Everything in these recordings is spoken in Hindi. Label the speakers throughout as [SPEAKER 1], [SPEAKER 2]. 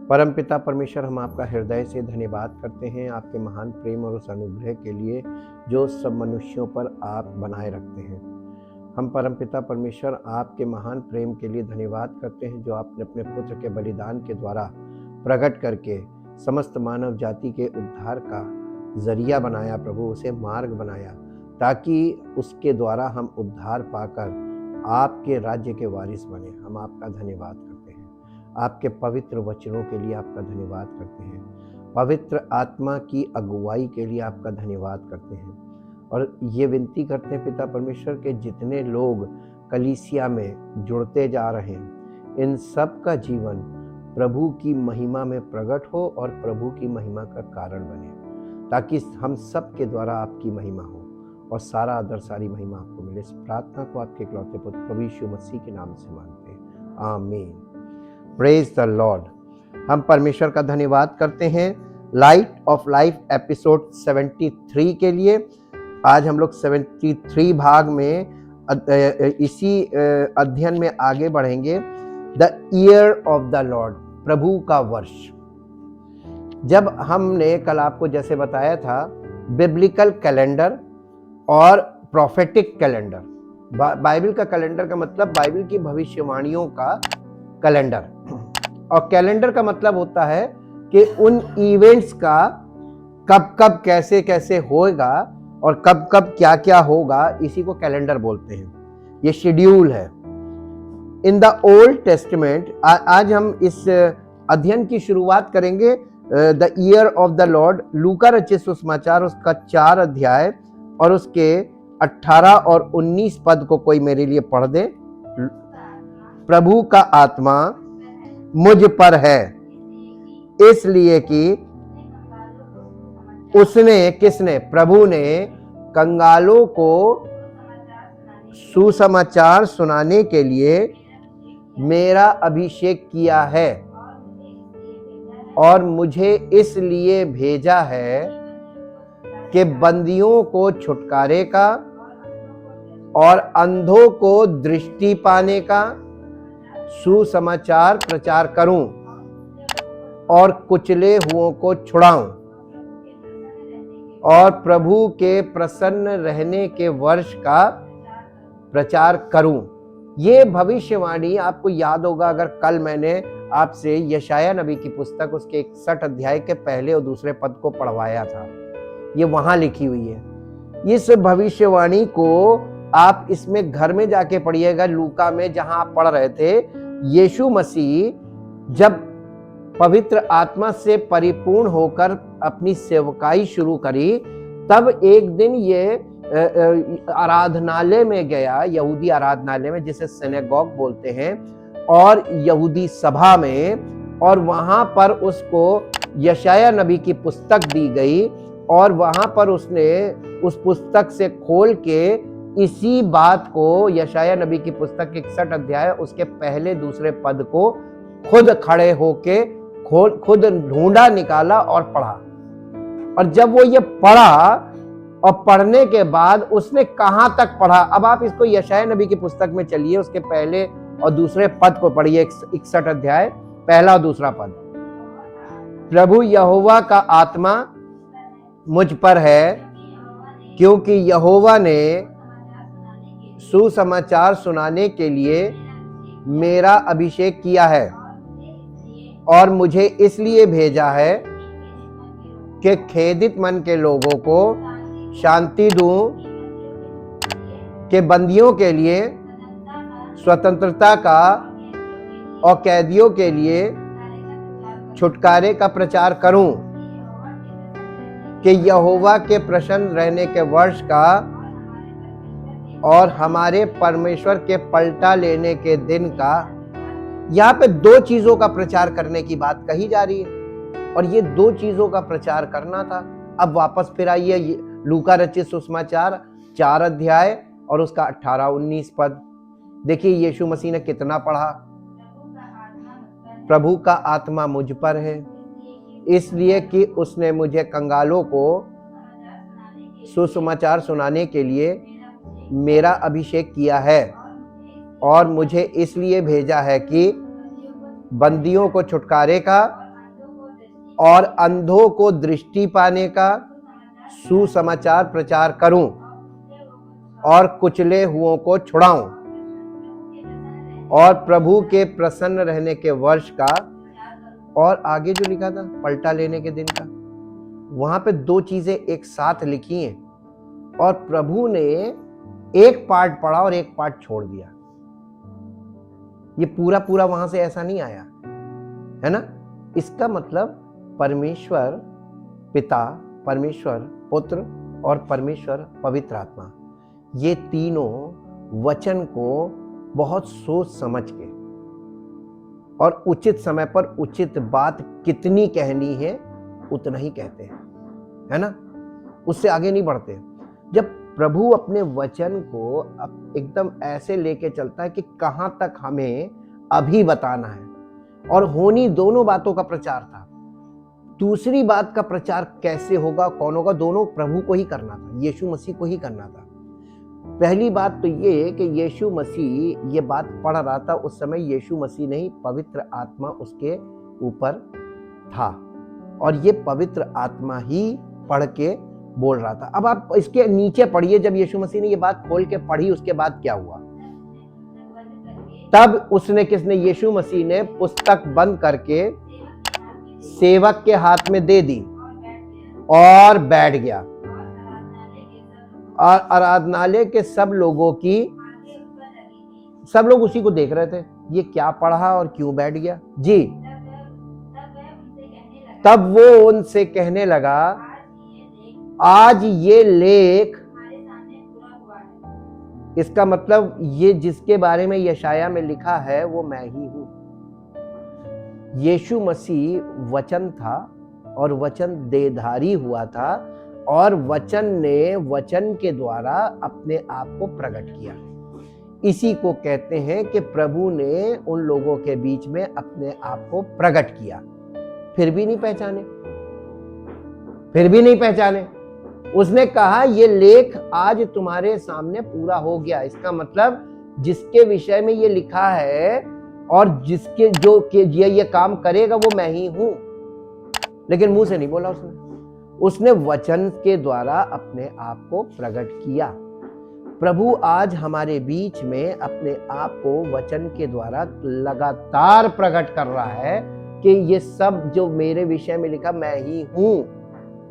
[SPEAKER 1] परमपिता परमेश्वर, हम आपका हृदय से धन्यवाद करते हैं आपके महान प्रेम और उस अनुग्रह के लिए जो सब मनुष्यों पर आप बनाए रखते हैं। हम परमपिता परमेश्वर आपके महान प्रेम के लिए धन्यवाद करते हैं जो आपने अपने पुत्र के बलिदान के द्वारा प्रकट करके समस्त मानव जाति के उद्धार का जरिया बनाया। प्रभु, उसे मार्ग बनाया ताकि उसके द्वारा हम उद्धार पाकर आपके राज्य के वारिस बने। हम आपका धन्यवाद करते हैं। आपके पवित्र वचनों के लिए आपका धन्यवाद करते हैं। पवित्र आत्मा की अगुवाई के लिए आपका धन्यवाद करते हैं और ये विनती करते हैं पिता परमेश्वर के जितने लोग कलीसिया में जुड़ते जा रहे हैं, इन सब का जीवन प्रभु की महिमा में प्रकट हो और प्रभु की महिमा का कारण बने, ताकि हम सब के द्वारा आपकी महिमा हो और सारा आदर सारी महिमा आपको मिले। इस प्रार्थना को आपके इकलौते पुत्र प्रभु यीशु मसीह के नाम से मांगते हैं, आमीन। Praise the Lord. हम परमेश्वर का धन्यवाद करते हैं लाइट ऑफ लाइफ एपिसोड 73 के लिए। आज हम लोग 73 भाग में इसी अध्ययन में आगे बढ़ेंगे। The year of the Lord, प्रभु का वर्ष। जब हमने कल आपको जैसे बताया था बिब्लिकल कैलेंडर और प्रोफेटिक कैलेंडर। बाइबल का कैलेंडर का मतलब बाइबल की भविष्यवाणियों का कैलेंडर, और कैलेंडर का मतलब होता है कि उन इवेंट्स का कब कब कैसे कैसे होगा और कब कब क्या क्या होगा, इसी को कैलेंडर बोलते हैं। ये शेड्यूल है। इन द ओल्ड टेस्टमेंट, आज हम इस अध्ययन की शुरुआत करेंगे the year of the Lord, लूका रचित सुसमाचार उसका 4 अध्याय और उसके 18 और 19 पद को कोई मेरे लिए पढ़ दे। प्रभु का आत्मा मुझ पर है, इसलिए कि उसने, किसने? प्रभु ने कंगालों को सुसमाचार सुनाने के लिए मेरा अभिषेक किया है और मुझे इसलिए भेजा है कि बंदियों को छुटकारे का और अंधों को दृष्टि पाने का सुसमाचार प्रचार करूं और कुचले हुओं को छुड़ाऊं और प्रभु के प्रसन्न रहने के वर्ष का प्रचार करूं। ये भविष्यवाणी आपको याद होगा, अगर कल मैंने आपसे यशाया नबी की पुस्तक उसके 61 अध्याय के पहले और दूसरे पद को पढ़वाया था, ये वहां लिखी हुई है। इस भविष्यवाणी को आप इसमें घर में जाके पढ़िएगा। लूका में जहां आप पढ़ रहे थे, यीशु मसीह जब पवित्र आत्मा से परिपूर्ण होकर अपनी सेवकाई शुरू करी, तब एक दिन ये आराधनालय में गया, यहूदी आराधनालय में जिसे सिनेगॉग बोलते हैं, और यहूदी सभा में, और वहां पर उसको यशाया नबी की पुस्तक दी गई और वहां पर उसने उस पुस्तक से खोल के इसी बात को, यशाया नबी की पुस्तक के 61 अध्याय उसके पहले दूसरे पद को खुद खड़े होके खुद ढूंढा, निकाला और पढ़ा। और जब वो ये पढ़ा और पढ़ने के बाद उसने कहां तक पढ़ा, अब आप इसको यशाया नबी की पुस्तक में चलिए, उसके पहले और दूसरे पद को पढ़िए। 61 अध्याय पहला और दूसरा पद। प्रभु यहोवा का आत्मा मुझ पर है, क्योंकि यहोवा ने सुसमाचार सुनाने के लिए मेरा अभिषेक किया है और मुझे इसलिए भेजा है कि खेदित मन के लोगों को शांति दूं, कि बंदियों के लिए स्वतंत्रता का और कैदियों के लिए छुटकारे का प्रचार करूं, कि यहोवा के प्रसन्न रहने के वर्ष का और हमारे परमेश्वर के पलटा लेने के दिन का। यहाँ पे 2 चीजों का प्रचार करने की बात कही जा रही है और ये 2 चीजों का प्रचार करना था। अब वापस फिर आइए लूका रचित सुसमाचार 4 अध्याय और उसका 18-19 पद। देखिए यीशु मसीह ने कितना पढ़ा। प्रभु का आत्मा मुझ पर है, इसलिए कि उसने मुझे कंगालों को सुसमाचार सुनाने के लिए मेरा अभिषेक किया है और मुझे इसलिए भेजा है कि बंदियों को छुटकारे का और अंधों को दृष्टि पाने का सुसमाचार प्रचार करूं और कुचले हुओं को छुड़ाऊं और प्रभु के प्रसन्न रहने के वर्ष का, और आगे जो लिखा था पलटा लेने के दिन का, वहां पे दो चीजें एक साथ लिखी हैं और प्रभु ने एक पार्ट पढ़ा और एक पार्ट छोड़ दिया। ये पूरा पूरा वहां से ऐसा नहीं आया है ना। इसका मतलब परमेश्वर पिता, परमेश्वर पुत्र और परमेश्वर पवित्र आत्मा, ये तीनों वचन को बहुत सोच समझ के और उचित समय पर उचित बात कितनी कहनी है उतना ही कहते हैं, है ना। उससे आगे नहीं बढ़ते। जब प्रभु अपने वचन को एकदम ऐसे लेके चलता है कि कहां तक हमें अभी बताना है, और होनी दोनों बातों का प्रचार था। दूसरी बात का प्रचार कैसे होगा, कौन होगा, दोनों प्रभु को ही करना था, यीशु मसीह को ही करना था। पहली बात तो ये कि यीशु मसीह ये बात पढ़ रहा था, उस समय यीशु मसीह नहीं, पवित्र आत्मा उसके ऊपर था और ये पवित्र आत्मा ही पढ़ के बोल रहा था। अब आप इसके नीचे पढ़िए, जब यीशु मसीह ने ये बात खोल के पढ़ी उसके बाद क्या हुआ। तब उसने, किसने, यीशु मसीह ने पुस्तक बंद करके सेवक के हाथ में दे दी और बैठ गया, और आराधनालय के सब लोग उसी को देख रहे थे, ये क्या पढ़ा और क्यों बैठ गया जी। तब वो उनसे कहने लगा, आज ये लेख, इसका मतलब ये जिसके बारे में यशाया में लिखा है वो मैं ही हूं। यीशु मसीह वचन था और वचन देहधारी हुआ था और वचन ने वचन के द्वारा अपने आप को प्रकट किया। इसी को कहते हैं कि प्रभु ने उन लोगों के बीच में अपने आप को प्रकट किया। फिर भी नहीं पहचाने। उसने कहा ये लेख आज तुम्हारे सामने पूरा हो गया। इसका मतलब जिसके विषय में ये लिखा है और जिसके जो के ये काम करेगा वो मैं ही हूं। लेकिन मुंह से नहीं बोला उसने वचन के द्वारा अपने आप को प्रकट किया। प्रभु आज हमारे बीच में अपने आप को वचन के द्वारा लगातार प्रकट कर रहा है कि ये सब जो मेरे विषय में लिखा मैं ही हूं।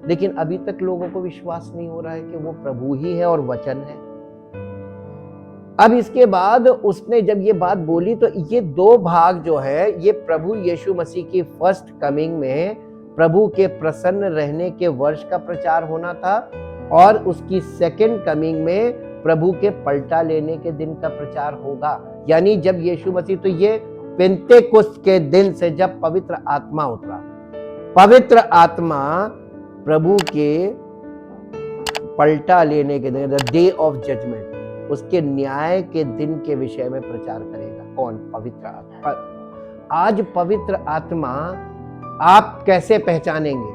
[SPEAKER 1] लेकिन अभी तक लोगों को विश्वास नहीं हो रहा है कि वो प्रभु ही है और वचन है। अब इसके बाद उसने जब ये बात बोली तो ये दो भाग जो है, ये प्रभु यीशु मसीह की फर्स्ट कमिंग में प्रभु के प्रसन्न रहने के वर्ष का प्रचार होना था और उसकी सेकंड कमिंग में प्रभु के पलटा लेने के दिन का प्रचार होगा। यानी जब यीशु मसीह, तो ये पेंतेकुस्त के दिन से जब पवित्र आत्मा उतरा, पवित्र आत्मा प्रभु के पलटा लेने के दिन, द डे ऑफ जजमेंट, उसके न्याय के दिन के विषय में प्रचार करेगा। कौन? पवित्र आत्मा। आज पवित्र आत्मा आप कैसे पहचानेंगे?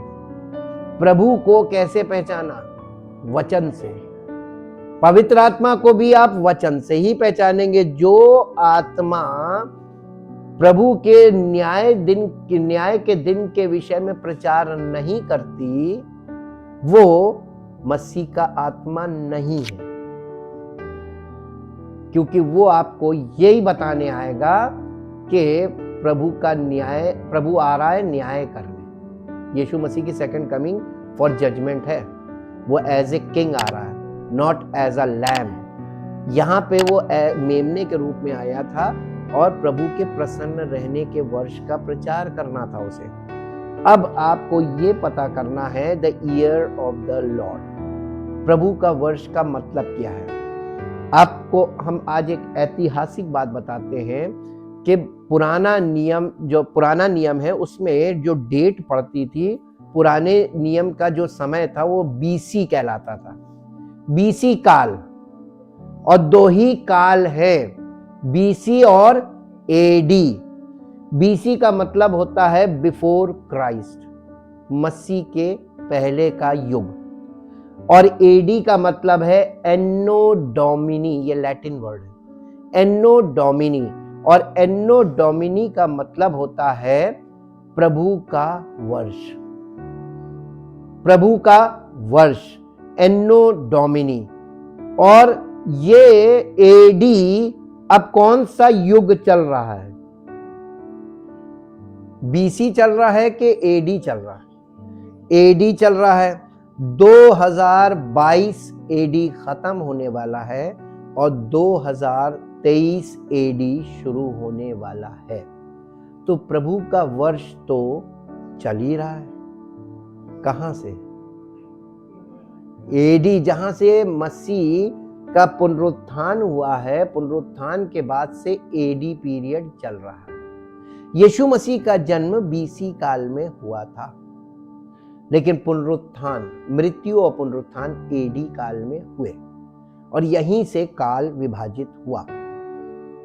[SPEAKER 1] प्रभु को कैसे पहचाना? वचन से। पवित्र आत्मा को भी आप वचन से ही पहचानेंगे। जो आत्मा प्रभु के न्याय के दिन के विषय में प्रचार नहीं करती, वो मसीह का आत्मा नहीं है, क्योंकि वो आपको यही बताने आएगा कि प्रभु आ रहा है न्याय करने। यीशु मसीह की सेकंड कमिंग फॉर जजमेंट है। वो एज ए किंग आ रहा है, नॉट एज अ लैम। यहाँ पे वो मेमने के रूप में आया था और प्रभु के प्रसन्न रहने के वर्ष का प्रचार करना था उसे। अब आपको ये पता करना है the year of the Lord, प्रभु का वर्ष का मतलब क्या है। आपको हम आज एक ऐतिहासिक बात बताते हैं कि पुराना नियम है उसमें जो डेट पड़ती थी, पुराने नियम का जो समय था वो बीसी कहलाता था। बीसी काल, और दो ही काल है, बीसी और एडी। बीसी का मतलब होता है बिफोर क्राइस्ट, मसीह के पहले का युग, और एडी का मतलब है एन्नो डोमिनी, ये लैटिन वर्ड है, एन्नो डोमिनी। और एन्नो डोमिनी का मतलब होता है प्रभु का वर्ष। प्रभु का वर्ष, एन्नो डोमिनी। और ये एडी अब कौन सा युग चल रहा है? बीसी चल रहा है कि एडी चल रहा है? एडी चल रहा है। 2022 एडी खत्म होने वाला है और 2023 एडी शुरू होने वाला है। तो प्रभु का वर्ष तो चल ही रहा है। कहां से? एडी, जहां से मसीह का पुनरुत्थान हुआ है, पुनरुत्थान के बाद से एडी पीरियड चल रहा है। यीशु मसीह का जन्म बीसी काल में हुआ था, लेकिन पुनरुत्थान, मृत्यु और पुनरुत्थान एडी काल में हुए और यहीं से काल विभाजित हुआ।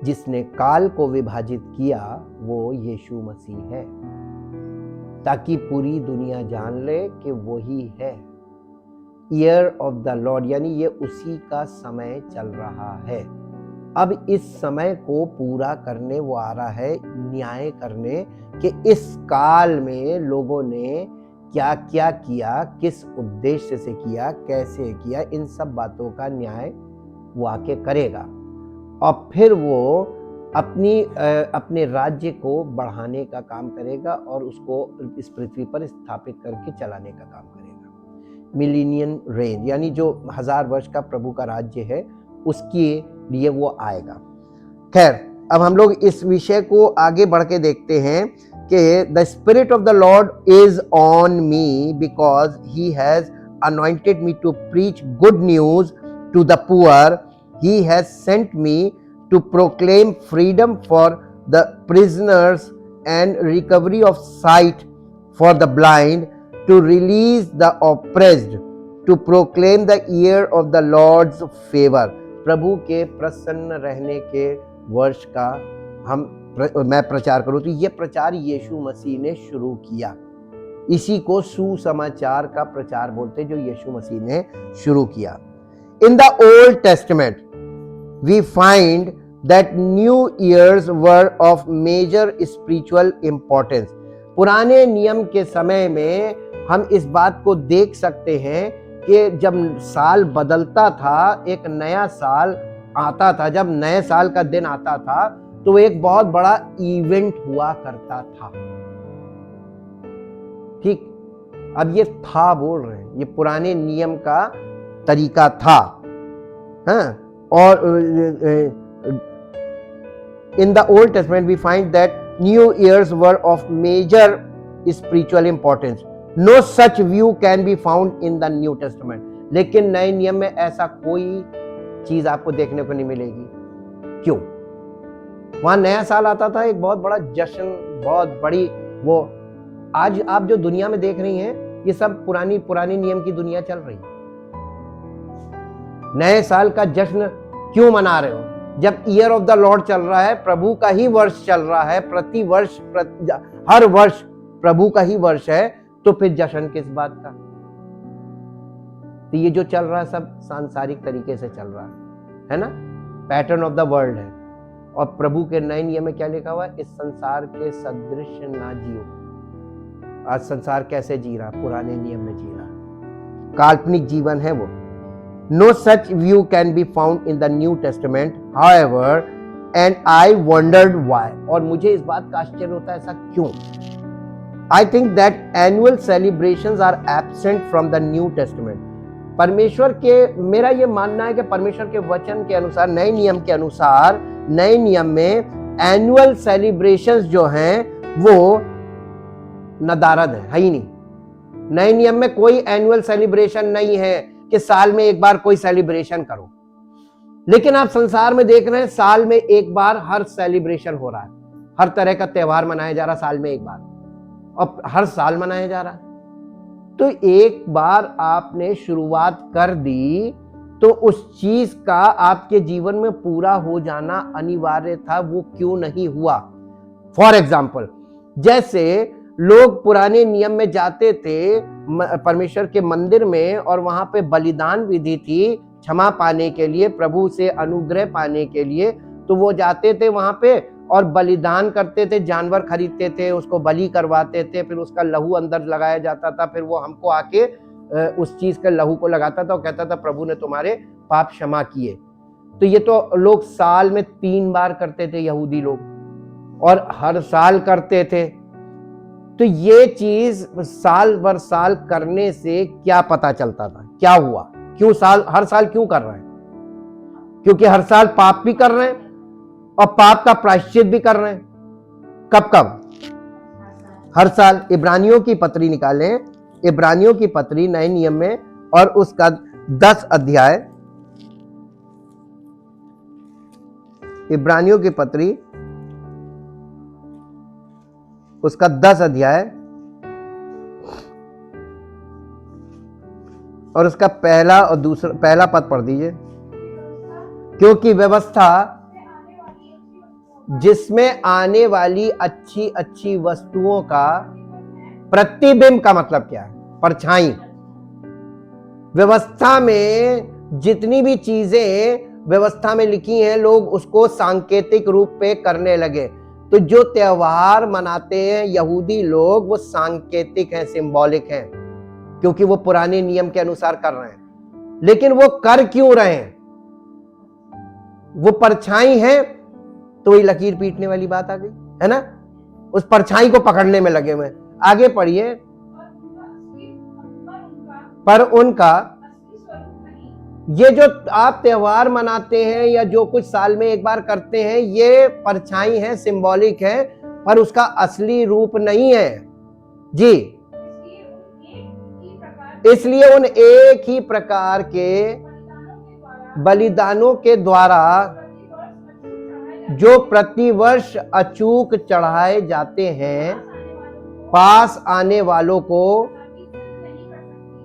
[SPEAKER 1] जिसने काल को विभाजित किया वो यीशु मसीह है, ताकि पूरी दुनिया जान ले कि वही है। ईयर ऑफ द लॉर्ड, यानी ये उसी का समय चल रहा है। अब इस समय को पूरा करने वो आ रहा है, न्याय करने, कि इस काल में लोगों ने क्या क्या किया, किस उद्देश्य से किया, कैसे किया, इन सब बातों का न्याय वो आके करेगा और फिर वो अपने राज्य को बढ़ाने का काम करेगा और उसको इस पृथ्वी पर स्थापित करके चलाने का काम करेगा। मिलीनियन रेन, यानी जो 1000 वर्ष का प्रभु का राज्य है, उसके लिए वो आएगा। खैर, अब हम लोग इस विषय को आगे बढ़ के देखते हैं कि the spirit of the Lord is on me because he has anointed me to preach good news to the poor. He has sent me to proclaim freedom for the prisoners and recovery of sight for the blind, to release the oppressed, to proclaim the year of the Lord's favor. प्रभु के प्रसन्न रहने के वर्ष का मैं प्रचार करूं। तो ये प्रचार यीशु मसीह ने शुरू किया। इसी को सुसमाचार का प्रचार बोलते, जो यीशु मसीह ने शुरू किया। In the Old Testament we find that new years were of major spiritual importance. पुराने नियम के समय में हम इस बात को देख सकते हैं कि जब साल बदलता था, एक नया साल आता था, जब नए साल का दिन आता था तो एक बहुत बड़ा इवेंट हुआ करता था। ठीक, अब ये था बोल रहे हैं, ये पुराने नियम का तरीका था। हाँ, और in the Old Testament we find that new years were of major spiritual importance. No such view can be found in the New Testament. लेकिन नए नियम में ऐसा कोई चीज आपको देखने को नहीं मिलेगी। क्यों? वहां नया साल आता था, एक बहुत बड़ा जश्न, बहुत बड़ी वो। आज आप जो दुनिया में देख रही हैं, ये सब पुरानी नियम की दुनिया चल रही है। नए साल का जश्न क्यों मना रहे हो? जब ईयर ऑफ द लॉर्ड चल रहा है, प्रभु का ही वर्ष चल रहा है, प्रति वर्ष हर वर्ष प्रभु का ही वर्ष है, तो फिर जश्न किस बात का? तो ये जो चल रहा है सब सांसारिक तरीके से चल रहा है ना? पैटर्न ऑफ द वर्ल्ड है। और प्रभु के नए नियम में क्या लिखा हुआ है? इस संसार के सदृश ना जियो। आज संसार कैसे जी रहा? पुराने नियम में जी रहा, काल्पनिक जीवन है वो। No such view can be found in the New Testament however, and I wondered why. और मुझे इस बात का आश्चर्य होता है, ऐसा क्यों? I think that annual celebrations are absent from the New Testament. परमेश्वर के, मेरा ये मानना है कि परमेश्वर के वचन के अनुसार, नए नियम के अनुसार, नए नियम में एनुअल सेलिब्रेशंस जो हैं वो नदारद है ही नहीं। नए नियम में कोई एनुअल सेलिब्रेशन नहीं है कि साल में एक बार कोई सेलिब्रेशन करो। लेकिन आप संसार में देख रहे हैं, साल में एक बार हर सेलिब्रेशन हो रहा है, हर तरह का त्योहार मनाया जा रहा है साल में एक बार, और हर साल मनाया जा रहा है। तो एक बार आपने शुरुआत कर दी तो उस चीज का आपके जीवन में पूरा हो जाना अनिवार्य था। वो क्यों नहीं हुआ? फॉर एग्जाम्पल, जैसे लोग पुराने नियम में जाते थे परमेश्वर के मंदिर में, और वहां पे बलिदान विधि थी क्षमा पाने के लिए, प्रभु से अनुग्रह पाने के लिए। तो वो जाते थे वहां पे और बलिदान करते थे, जानवर खरीदते थे, उसको बलि करवाते थे, फिर उसका लहू अंदर लगाया जाता था, फिर वो हमको आके उस चीज के लहू को लगाता था और कहता था प्रभु ने तुम्हारे पाप क्षमा किए। तो ये तो लोग साल में 3 बार करते थे यहूदी लोग, और हर साल करते थे। तो ये चीज साल भर साल करने से क्या पता चलता था, क्या हुआ, क्यों हर साल क्यों कर रहे हैं? क्योंकि हर साल पाप भी कर रहे हैं और पाप का प्रायश्चित भी कर रहे हैं। कब कब? हर साल। इब्रानियों की पत्री निकालें, इब्रानियों की पत्री नए नियम में और उसका 10 अध्याय, इब्रानियों की पत्री उसका 10 अध्याय और उसका पहला पद पढ़ दीजिए। क्योंकि व्यवस्था जिसमें आने वाली अच्छी अच्छी वस्तुओं का प्रतिबिंब, का मतलब क्या है? परछाई। व्यवस्था में जितनी भी चीजें व्यवस्था में लिखी हैं, लोग उसको सांकेतिक रूप पे करने लगे। तो जो त्योहार मनाते हैं यहूदी लोग, वो सांकेतिक हैं, सिंबॉलिक हैं, क्योंकि वो पुराने नियम के अनुसार कर रहे हैं। लेकिन वो कर क्यों रहे हैं? वो परछाई है, तो वही लकीर पीटने वाली बात आ गई है ना, उस परछाई को पकड़ने में लगे हुए। आगे पढ़िए। पर उनका ये जो आप त्योहार मनाते हैं या जो कुछ साल में एक बार करते हैं, ये परछाई है, सिंबॉलिक है, पर उसका असली रूप नहीं है जी। इसलिए उन एक ही प्रकार के बलिदानों के द्वारा जो प्रतिवर्ष अचूक चढ़ाए जाते हैं, पास आने वालों को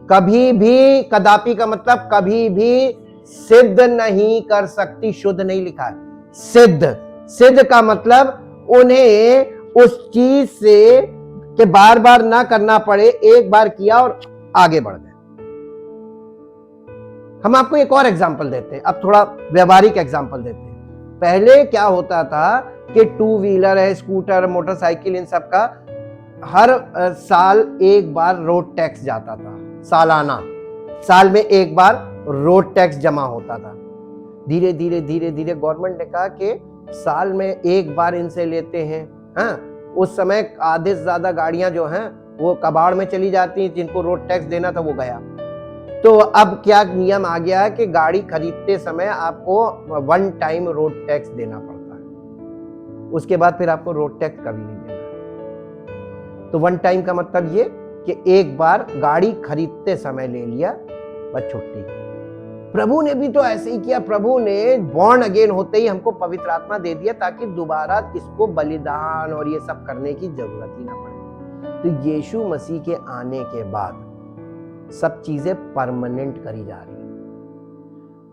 [SPEAKER 1] कभी भी, कदापि का मतलब कभी भी सिद्ध नहीं कर सकती। शुद्ध नहीं लिखा है, सिद्ध। सिद्ध का मतलब उन्हें उस चीज से कि बार बार ना करना पड़े, एक बार किया और आगे बढ़ गए। हम आपको एक और एग्जांपल देते हैं, अब थोड़ा व्यवहारिक एग्जांपल देते हैं। पहले क्या होता था कि 2 व्हीलर है, स्कूटर, मोटरसाइकिल, इन सब का हर साल एक बार रोड टैक्स जाता था, सालाना। साल में एक बार रोड टैक्स जमा होता था। धीरे धीरे धीरे धीरे गवर्नमेंट ने कहा कि साल में एक बार इनसे लेते हैं। हाँ, उस समय आधे से ज्यादा गाड़ियां जो हैं वो कबाड़ में चली जाती, जिनको रोड टैक्स देना था वो गया। तो अब क्या नियम आ गया कि गाड़ी खरीदते समय आपको 1 टाइम रोड टैक्स देना पड़ता है, उसके बाद फिर आपको रोड टैक्स कभी नहीं देना। तो 1 टाइम का मतलब ये कि एक बार गाड़ी खरीदते समय ले लिया, बस छुट्टी। प्रभु ने भी तो ऐसे ही किया। प्रभु ने बॉर्न अगेन होते ही हमको पवित्र आत्मा दे दिया ताकि दोबारा इसको बलिदान और ये सब करने की जरूरत ही ना पड़े। तो यीशु मसीह के आने के बाद सब चीजें परमानेंट करी जा रही है।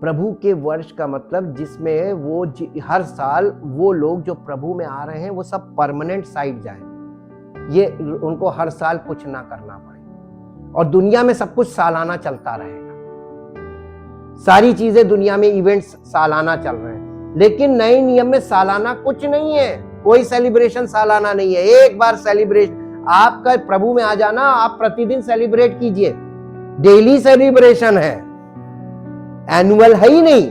[SPEAKER 1] प्रभु के वर्ष का मतलब जिसमें वो हर साल वो लोग जो प्रभु में आ रहे हैं वो सब परमानेंट साइड जाएं, ये उनको हर साल कुछ ना करना पड़े। और दुनिया में सब कुछ सालाना चलता रहेगा, सारी चीजें दुनिया में इवेंट्स सालाना चल रहे हैं। लेकिन नए नियम में सालाना कुछ नहीं है, कोई सेलिब्रेशन सालाना नहीं है। एक बार सेलिब्रेशन, आपका प्रभु में आ जाना, आप प्रतिदिन सेलिब्रेट कीजिए, डेली सेलिब्रेशन है, एनुअल है ही नहीं।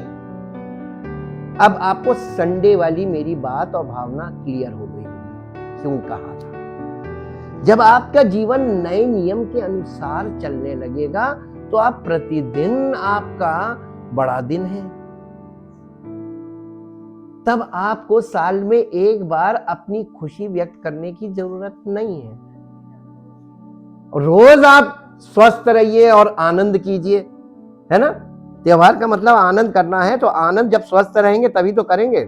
[SPEAKER 1] अब आपको संडे वाली मेरी बात और भावना क्लियर हो गई, क्यों कहा था। जब आपका जीवन नए नियम के अनुसार चलने लगेगा तो आप प्रतिदिन आपका बड़ा दिन है। तब आपको साल में एक बार अपनी खुशी व्यक्त करने की जरूरत नहीं है। रोज आप स्वस्थ रहिए और आनंद कीजिए, है ना। त्योहार का मतलब आनंद करना है, तो आनंद जब स्वस्थ रहेंगे तभी तो करेंगे।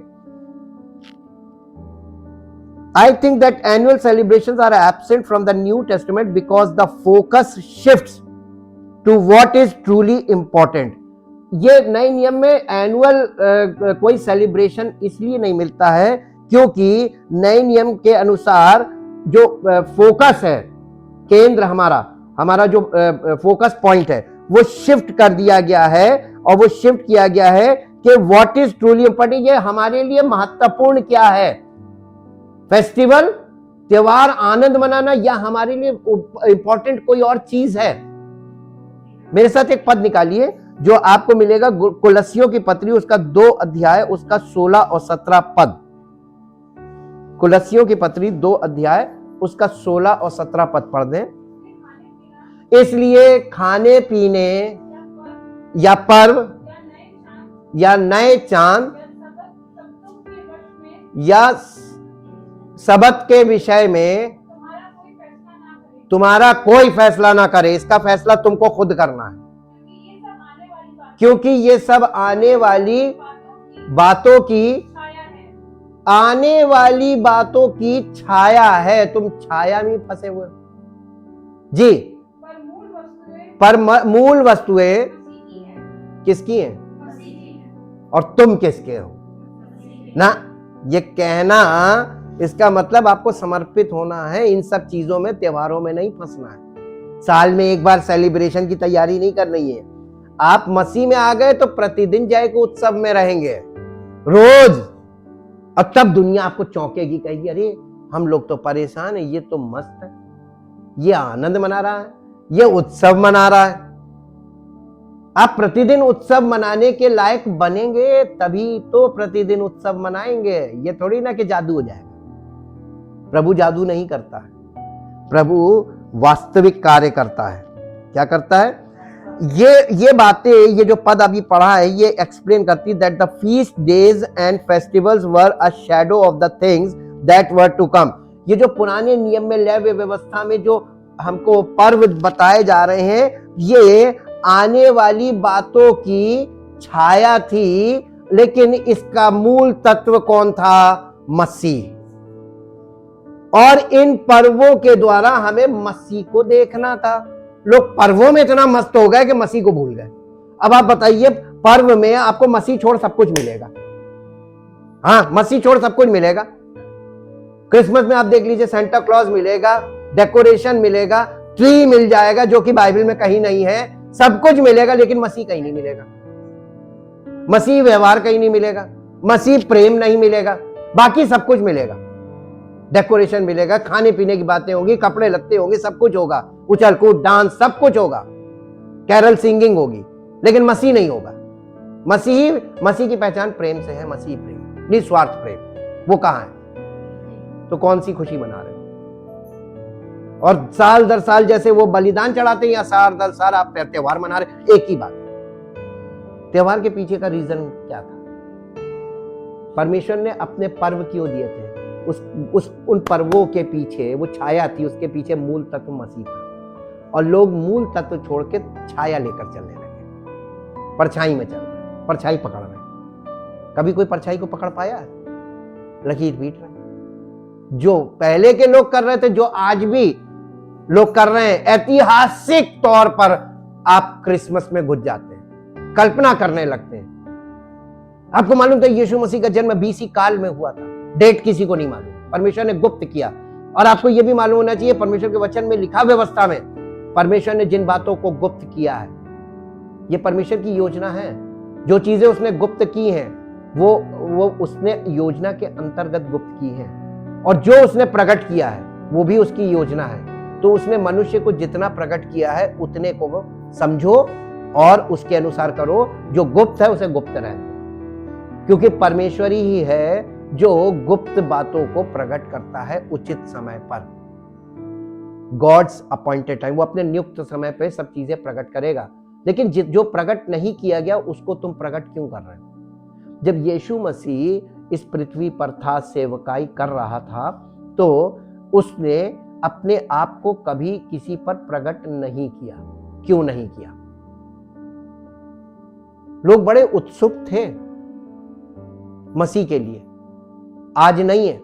[SPEAKER 1] I think that annual celebrations are absent from the New Testament because the focus shifts to what is truly important. ये नए नियम में एनुअल कोई सेलिब्रेशन इसलिए नहीं मिलता है क्योंकि नए नियम के अनुसार जो फोकस है, केंद्र हमारा जो फोकस पॉइंट है वो शिफ्ट कर दिया गया है। और वो शिफ्ट किया गया है कि व्हाट इज ट्रूली इंपॉर्टेंट, ये हमारे लिए महत्वपूर्ण क्या है। फेस्टिवल, त्योहार, आनंद मनाना, या हमारे लिए इंपॉर्टेंट कोई और चीज है। मेरे साथ एक पद निकालिए जो आपको मिलेगा कुलस्सियों की पत्री, उसका 2 अध्याय, उसका 16 और 17 पद। कुलस्सियों की पत्री 2 अध्याय, उसका 16 और 17 पद पढ़ दें। इसलिए खाने पीने या पर्व या नए चांद या सबत के विषय में तुम्हारा कोई फैसला ना करे। इसका फैसला तुमको खुद करना है, क्योंकि ये सब आने वाली बातों की छाया है। तुम छाया में फंसे हुए जी। पर मूल वस्तुएं किसकी हैं? और तुम किसके हो ना। ये कहना, इसका मतलब आपको समर्पित होना है, इन सब चीजों में, त्योहारों में नहीं फंसना है। साल में एक बार सेलिब्रेशन की तैयारी नहीं करनी है। आप मसीह में आ गए तो प्रतिदिन जाएगा उत्सव में रहेंगे रोज, और तब दुनिया आपको चौंकेगी, कहेगी अरे हम लोग तो परेशान है, ये तो मस्त है, ये आनंद मना रहा है, ये उत्सव मना रहा है। आप प्रतिदिन उत्सव मनाने के लायक बनेंगे तभी तो प्रतिदिन उत्सव मनाएंगे। ये थोड़ी ना कि जादू हो जाएगा। प्रभु जादू नहीं करता है, प्रभु वास्तविक कार्य करता है। क्या करता है? ये बातें, ये जो पद अभी पढ़ा है, ये एक्सप्लेन करती that the feast days and festivals were a shadow of the things that were to come. ये जो पुराने नियम में, लेवी व्यवस्था में जो हमको पर्व बताए जा रहे हैं, ये आने वाली बातों की छाया थी, लेकिन इसका मूल तत्व कौन था? मसीह। और इन पर्वों के द्वारा हमें मसीह को देखना था। लोग पर्वों में इतना मस्त हो गए कि मसीह को भूल गए। अब आप बताइए, पर्व में आपको मसीह छोड़ सब कुछ मिलेगा। हाँ, मसीह छोड़ सब कुछ मिलेगा। क्रिसमस में आप देख लीजिए, सेंटा क्लॉज मिलेगा, डेकोरेशन मिलेगा, ट्री मिल जाएगा जो कि बाइबल में कहीं नहीं है, सब कुछ मिलेगा, लेकिन मसीह कहीं नहीं मिलेगा। मसीह व्यवहार कहीं नहीं मिलेगा, मसीह प्रेम नहीं मिलेगा। बाकी सब कुछ मिलेगा, डेकोरेशन मिलेगा, खाने पीने की बातें होंगी, कपड़े लत्ते होंगे, सब कुछ होगा, उछल कूद डांस सब कुछ होगा, कैरल सिंगिंग होगी, लेकिन मसीह नहीं होगा। मसीह की पहचान प्रेम से है। मसीह प्रेम, निस्वार्थ प्रेम, वो कहां है? तो कौन सी खुशी मना रहे? और साल दर साल जैसे वो बलिदान चढ़ाते हैं, या साल दर साल आप त्योहार मना रहे, एक ही बात। त्योहार के पीछे का रीजन क्या था? परमेश्वर ने अपने पर्व क्यों दिए थे? उन पर्वों के पीछे वो छाया थी, उसके पीछे मूल तत्व मसीह था। और लोग मूल तत्व छोड़ के छाया लेकर चलने लगे, परछाई में चल रहे, परछाई पकड़ रहे। कभी कोई परछाई को पकड़ पाया? लकीर पीट रहे। जो पहले के लोग कर रहे थे, जो आज भी लोग कर रहे हैं, ऐतिहासिक तौर पर आप क्रिसमस में घुस जाते हैं, कल्पना करने लगते हैं। आपको मालूम था यीशु मसीह का जन्म बीसी काल में हुआ था, डेट किसी को नहीं मालूम, परमेश्वर ने गुप्त किया। और आपको यह भी मालूम होना चाहिए, परमेश्वर के वचन में लिखा, व्यवस्था में परमेश्वर ने जिन बातों को गुप्त किया है, यह परमेश्वर की योजना है। जो चीजें उसने गुप्त की हैं, वो उसने योजना के अंतर्गत गुप्त की हैं। और जो उसने प्रकट किया है, वो भी उसकी योजना है। तो उसने मनुष्य को जितना प्रकट किया है, उतने को वो समझो और उसके अनुसार करो। जो गुप्त है उसे गुप्त रहने दो, क्योंकि परमेश्वर ही है जो गुप्त बातों को प्रकट करता है उचित समय पर। गॉड्स अपॉइंटेड टाइम, वो अपने नियुक्त समय पे सब चीजें प्रकट करेगा। लेकिन जो प्रकट नहीं किया गया, उसको तुम प्रकट क्यों कर रहे हो? जब यीशु मसीह इस पृथ्वी पर था, सेवकाई कर रहा था, तो उसने अपने आप को कभी किसी पर प्रकट नहीं किया। क्यों नहीं किया? लोग बड़े उत्सुक थे मसीह के लिए, आज नहीं है,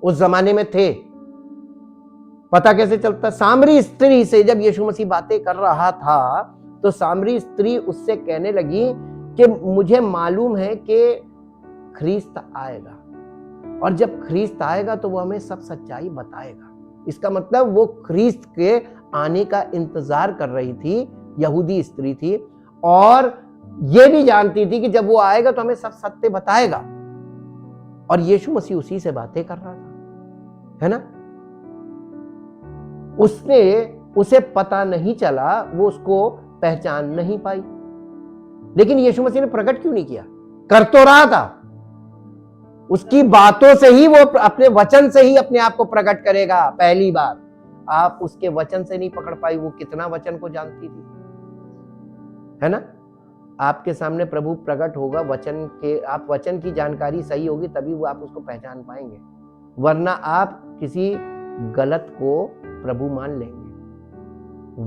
[SPEAKER 1] उस जमाने में थे। पता कैसे चलता? सामरी स्त्री से जब यीशु मसीह बातें कर रहा था, तो सामरी स्त्री उससे कहने लगी कि मुझे मालूम है कि ख्रीस्त आएगा, और जब ख्रीस्त आएगा तो वो हमें सब सच्चाई बताएगा। इसका मतलब वो ख्रीस्त के आने का इंतजार कर रही थी, यहूदी स्त्री थी, और ये भी जानती थी कि जब वो आएगा तो हमें सब सत्य बताएगा। और यीशु मसीह उसी से बातें कर रहा था, है ना? उसे पता नहीं चला, वो उसको पहचान नहीं पाई। लेकिन यीशु मसीह ने प्रकट क्यों नहीं किया? कर तो रहा था, उसकी बातों से ही वो, अपने वचन से ही अपने आप को प्रकट करेगा। पहली बार आप उसके वचन से नहीं पकड़ पाई, वो कितना वचन को जानती थी, है ना। आपके सामने प्रभु प्रकट होगा, वचन के, आप वचन की जानकारी सही होगी तभी वो आप उसको पहचान पाएंगे, वरना आप किसी गलत को प्रभु मान लेंगे।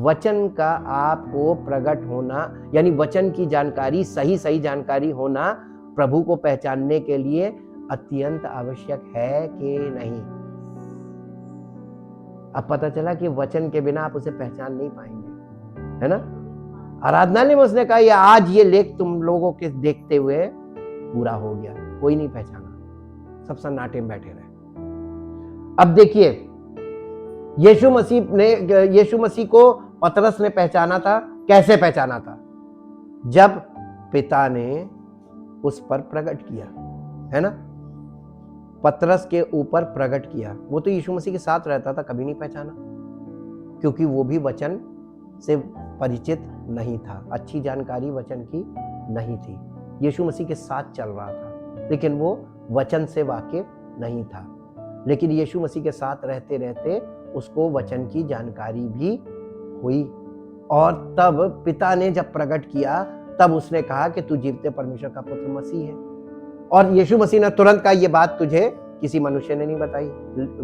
[SPEAKER 1] वचन का आपको प्रकट होना, यानी वचन की जानकारी, सही जानकारी होना प्रभु को पहचानने के लिए अत्यंत आवश्यक है कि नहीं। अब पता चला कि वचन के बिना आप उसे पहचान नहीं पाएंगे, है ना। आराधनालय में उसने कहा, ये आज ये लेख तुम लोगों के देखते हुए पूरा हो गया। कोई नहीं पहचाना, सब सन्नाटे में बैठे रहे। अब देखिए, यीशु मसीह को पतरस ने पहचाना था। कैसे पहचाना था? जब पिता ने उस पर प्रकट किया, है ना। पतरस के ऊपर प्रकट किया। वो तो यीशु मसीह के साथ रहता था, कभी नहीं पहचाना, क्योंकि वो भी वचन से परिचित नहीं था, अच्छी जानकारी वचन की नहीं थी। यीशु मसीह के साथ चल रहा था, लेकिन वो वचन से वाकिफ नहीं था। लेकिन यीशु मसीह के साथ रहते रहते उसको वचन की जानकारी भी हुई, और तब पिता ने जब प्रकट किया तब उसने कहा कि तू जीवते परमेश्वर का पुत्र मसीह है। और यीशु मसीह ने तुरंत कहा, ये बात तुझे किसी मनुष्य ने नहीं बताई,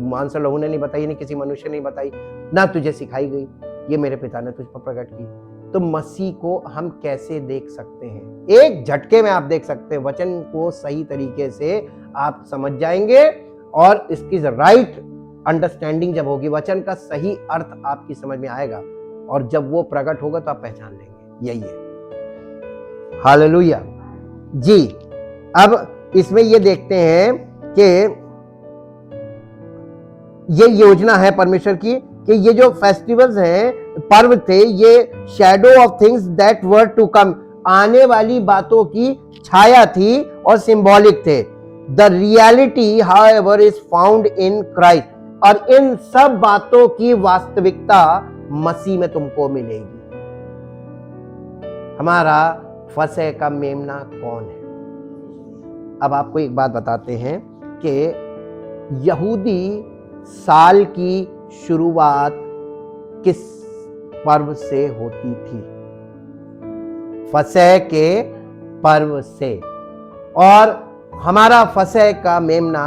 [SPEAKER 1] मांस और लहू ने नहीं बताई, नहीं किसी मनुष्य ने नहीं बताई, ना तुझे सिखाई गई, ये मेरे पिता ने तुझ पर प्रकट की। तो मसीह को हम कैसे देख सकते हैं? एक झटके में आप देख सकते हैं। वचन को सही तरीके से आप समझ जाएंगे, और इसकी राइट अंडरस्टैंडिंग जब होगी, वचन का सही अर्थ आपकी समझ में आएगा, और जब वो प्रकट होगा तो आप पहचान लेंगे। यही है। हालेलुया जी। अब इसमें ये देखते हैं कि ये योजना है परमेश्वर की कि ये जो फेस्टिवल्स हैं, पर्व थे, ये shadow of things that were to come, आने वाली बातों की छाया थी और सिंबॉलिक थे। The reality however is found in Christ, और इन सब बातों की वास्तविकता मसीह में तुमको मिलेगी। हमारा फसह का मेमना कौन है? अब आपको एक बात बताते हैं कि यहूदी साल की शुरुआत किस पर्व से होती थी? फसह के पर्व से। और हमारा फसह का मेमना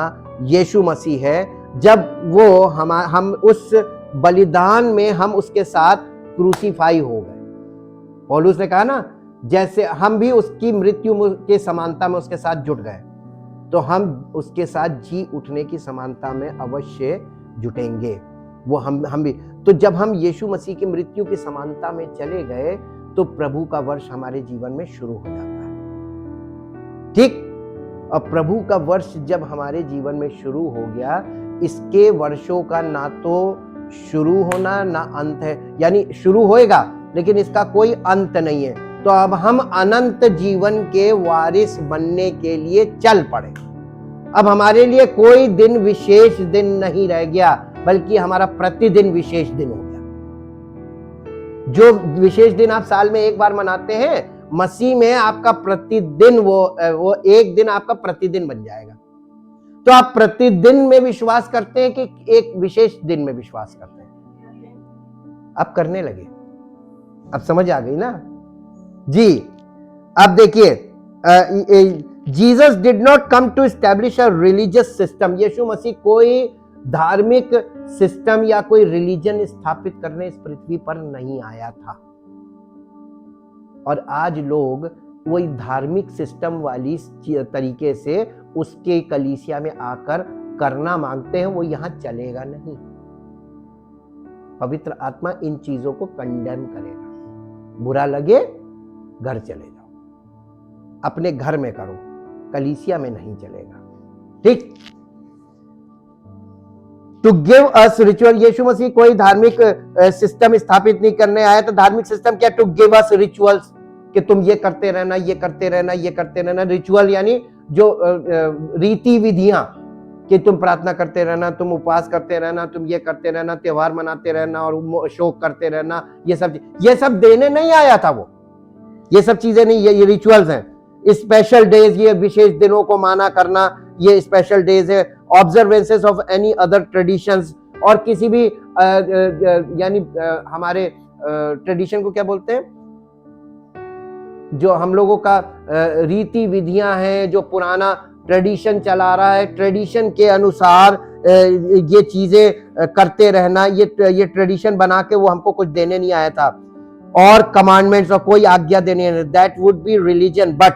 [SPEAKER 1] यीशु मसीह है। जब वो हम उस बलिदान में हम उसके साथ क्रूसीफाई हो गए। पौलुस ने कहा ना, जैसे हम भी उसकी मृत्यु के समानता में उसके साथ जुट गए, तो हम उसके साथ जी उठने की समानता में अवश्य जुटेंगे। वो हम भी। तो जब हम यीशु मसीह की मृत्यु की समानता में चले गए, तो प्रभु का वर्ष हमारे जीवन में शुरू हो जाता है। ठीक। और प्रभु का वर्ष जब हमारे जीवन में शुरू हो गया, इसके वर्षों का ना तो शुरू होना ना अंत है, यानी शुरू होएगा लेकिन इसका कोई अंत नहीं है। तो अब हम अनंत जीवन के वारिस बनने के लिए चल पड़े। अब हमारे लिए कोई दिन विशेष दिन नहीं रह गया, बल्कि हमारा प्रतिदिन विशेष दिन हो गया। जो विशेष दिन आप साल में एक बार मनाते हैं, मसीह में आपका प्रतिदिन वो एक दिन आपका प्रतिदिन बन जाएगा। तो आप प्रतिदिन में विश्वास करते हैं कि एक विशेष दिन में विश्वास करते हैं? अब करने लगे, अब समझ आ गई ना जी। अब देखिए, Jesus did not come to establish a religious system. Yeshu Masih कोई धार्मिक सिस्टम या कोई रिलीजन स्थापित करने इस पृथ्वी पर नहीं आया था। और आज लोग वही धार्मिक सिस्टम वाली तरीके से उसके कलीसिया में आकर करना मांगते हैं, वो यहां चलेगा नहीं। पवित्र आत्मा इन चीजों को कंडेम करेगा। बुरा लगे घर चले जाओ, अपने घर में करो, कलीसिया में नहीं चलेगा। ठीक। टू गिव अस रिचुअल, यीशु मसीह कोई धार्मिक सिस्टम स्थापित नहीं करने आया। तो धार्मिक सिस्टम क्या? टू गिव अस रिचुअल्स, कि तुम ये करते रहना, ये करते रहना, ये करते रहना। रिचुअल यानी जो रीति विधियां, कि तुम प्रार्थना करते रहना, तुम उपवास करते रहना, तुम ये करते रहना, त्योहार मनाते रहना और शोक करते रहना, ये सब देने नहीं आया था वो। ये सब चीजें नहीं, ये रिचुअल्स हैं। स्पेशल डेज, ये विशेष दिनों को माना करना, ये स्पेशल डेज है। ऑब्जर्वेंसेस ऑफ एनी अदर ट्रेडिशंस, और किसी भी यानी हमारे ट्रेडिशन को क्या बोलते हैं, जो हम लोगों का रीति विधियां हैं, जो पुराना ट्रेडिशन चला रहा है, ट्रेडिशन के अनुसार ये चीजें करते रहना, ये ट्रेडिशन बना के वो हमको कुछ देने नहीं आया था। और कमांडमेंट्स और कोई आज्ञा देने, that would be religion, but